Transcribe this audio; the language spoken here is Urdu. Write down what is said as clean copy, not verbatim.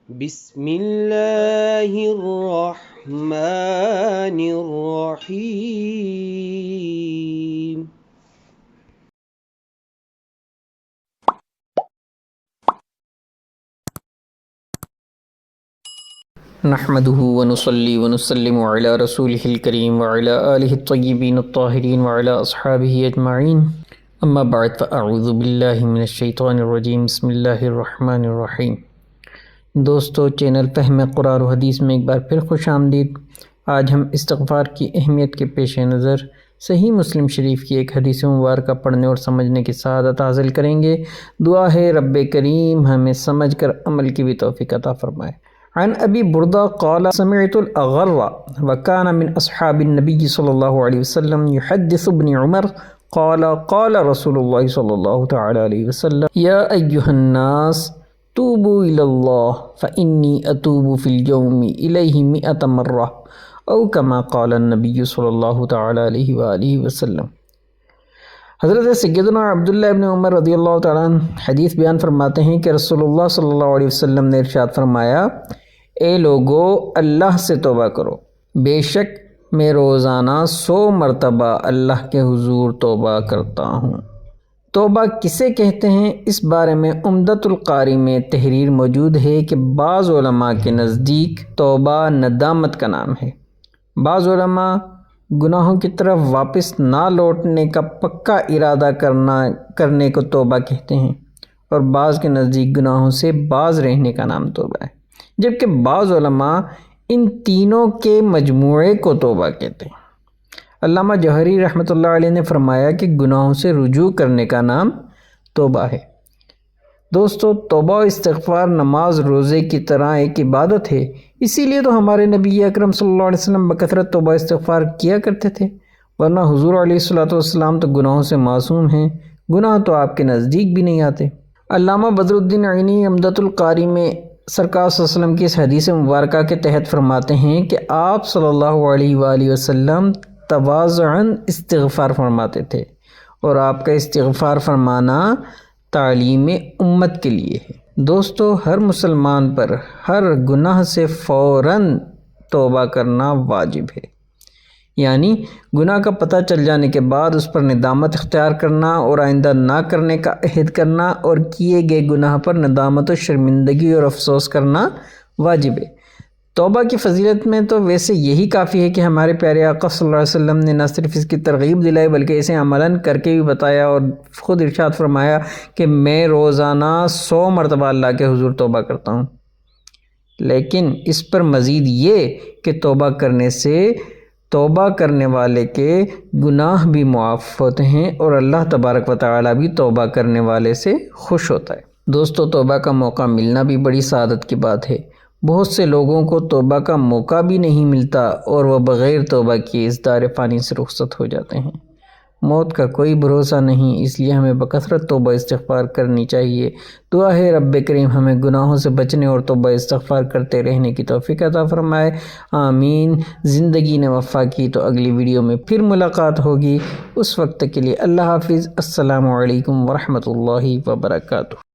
بسم اللہ الرحمن الرحیم۔ نحمده ونصلي ونسلم على رسوله الكريم وعلى آله الطيبين الطاهرين وعلى أصحابه أجمعين، أما بعد فأعوذ بالله من الشيطان الرجيم، بسم الله الرحمن الرحيم۔ دوستو، چینل فہم قرآن و حدیث میں ایک بار پھر خوش آمدید۔ آج ہم استغفار کی اہمیت کے پیش نظر صحیح مسلم شریف کی ایک حدیث مبارکہ پڑھنے اور سمجھنے کی سعادت حاصل کریں گے۔ دعا ہے رب کریم ہمیں سمجھ کر عمل کی بھی توفیق عطا فرمائے۔ عن ابی بردہ قال سمعت الاغر وكان من اصحاب النبي صلی اللہ علیہ وسلم يحدث ابن عمر قال قال رسول اللہ صلی اللہ تعالی علیہ وسلم یا ایها الناس توبوا الى اللہ فانی اتوب فی اليوم الیہ 100 مرہ او کما قال النبی صلی اللہ تعالی علیہ وآلہ وسلم۔ حضرت سیدنا عبداللہ ابن عمر رضی اللہ تعالیٰ عنہ حدیث بیان فرماتے ہیں کہ رسول اللہ صلی اللہ علیہ وسلم نے ارشاد فرمایا، اے لوگو اللہ سے توبہ کرو، بے شک میں روزانہ 100 مرتبہ اللہ کے حضور توبہ کرتا ہوں۔ توبہ کسے کہتے ہیں، اس بارے میں عمدۃ القاری میں تحریر موجود ہے کہ بعض علماء کے نزدیک توبہ ندامت کا نام ہے۔ بعض علماء گناہوں کی طرف واپس نہ لوٹنے کا پکا ارادہ کرنے کو توبہ کہتے ہیں، اور بعض کے نزدیک گناہوں سے باز رہنے کا نام توبہ ہے، جبکہ بعض علماء ان تینوں کے مجموعے کو توبہ کہتے ہیں۔ علامہ جوہری رحمۃ اللہ علیہ نے فرمایا کہ گناہوں سے رجوع کرنے کا نام توبہ ہے۔ دوستو، توبہ و استغفار نماز روزے کی طرح ایک عبادت ہے، اسی لیے تو ہمارے نبی اکرم صلی اللہ علیہ وسلم بکثرت توبہ استغفار کیا کرتے تھے، ورنہ حضور علیہ الصلوۃ والسلام تو گناہوں سے معصوم ہیں، گناہ تو آپ کے نزدیک بھی نہیں آتے۔ علامہ بدر الدین عینی عمدۃ القاری میں سرکار صلی اللہ علیہ وسلم کی اس حدیث مبارکہ کے تحت فرماتے ہیں کہ آپ صلی اللہ علیہ وآلہ وسلم تواضعاً استغفار فرماتے تھے، اور آپ کا استغفار فرمانا تعلیم امت کے لیے ہے۔ دوستو، ہر مسلمان پر ہر گناہ سے فوراً توبہ کرنا واجب ہے، یعنی گناہ کا پتہ چل جانے کے بعد اس پر ندامت اختیار کرنا اور آئندہ نہ کرنے کا عہد کرنا، اور کیے گئے گناہ پر ندامت و شرمندگی اور افسوس کرنا واجب ہے۔ توبہ کی فضیلت میں تو ویسے یہی کافی ہے کہ ہمارے پیارے آقا صلی اللہ علیہ وسلم نے نہ صرف اس کی ترغیب دلائی بلکہ اسے عملاً کر کے بھی بتایا، اور خود ارشاد فرمایا کہ میں روزانہ 100 مرتبہ اللہ کے حضور توبہ کرتا ہوں۔ لیکن اس پر مزید یہ کہ توبہ کرنے سے توبہ کرنے والے کے گناہ بھی معاف ہوتے ہیں، اور اللہ تبارک و تعالی بھی توبہ کرنے والے سے خوش ہوتا ہے۔ دوستو، توبہ کا موقع ملنا بھی بڑی سعادت کی بات ہے۔ بہت سے لوگوں کو توبہ کا موقع بھی نہیں ملتا، اور وہ بغیر توبہ کیے اس دار فانی سے رخصت ہو جاتے ہیں۔ موت کا کوئی بھروسہ نہیں، اس لیے ہمیں بکثرت توبہ استغفار کرنی چاہیے۔ دعا ہے رب کریم ہمیں گناہوں سے بچنے اور توبہ استغفار کرتے رہنے کی توفیق عطا فرمائے، آمین۔ زندگی نے وفا کی تو اگلی ویڈیو میں پھر ملاقات ہوگی، اس وقت کے لیے اللہ حافظ۔ السلام علیکم ورحمۃ اللہ وبرکاتہ۔